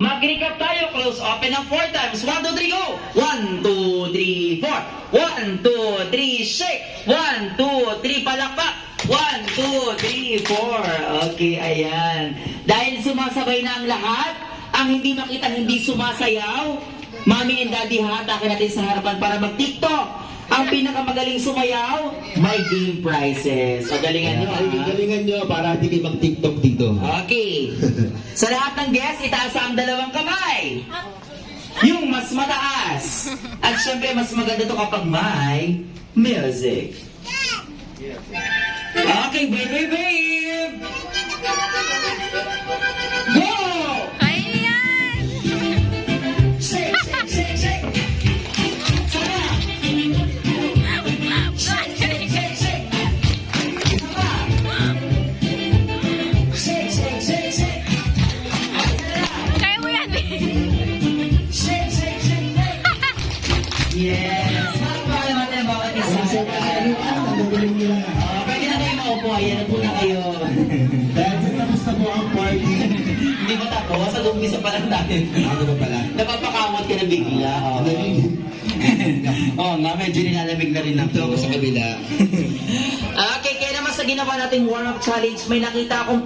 Mag-recap tayo. Close open ng 4 times. 1, 2, 3, go! 1, 2, 3, 4. 1, 2, 3, shake! 1, 2, 3, palakpak! 1, 2, 3, 4. Okay, ayan. Dahil sumasabay na ang lahat, ang hindi makita hindi sumasayaw, Mami and Daddy, hatakin natin sa harapan para mag-TikTok. Ang pinakamagaling sumayaw, may game prizes. O, galingan nyo, ha? Galingan nyo para hindi kayo mag-TikTok dito. Okay. Sa lahat ng guests, itaas ang dalawang kamay. Yung mas mataas. At syempre, mas maganda to kapag may music. Okay, babe! Go! Ayan! Shake, shake, shake, shake! Sana! Shake, shake, shake, shake! Isa pa! Shake, shake, shake, shake! Kaya mo yan, eh. Shake, shake, shake, shake! Yes! Makapala naman ang bawat isa. Ang galing nila. Pwede na kayo maupo. Ayan na po na kayo. Dahil sa tapos na po ang party. Hindi mo tapos. Sa umpisa pa lang natin. Ano ba pala? Napapakamot ka na bigla. Oo nga, medyo nilalamig na rin Ito ako ako. sa kabila. Okay, kaya naman sa ginawa nating warm-up challenge, may nakita akong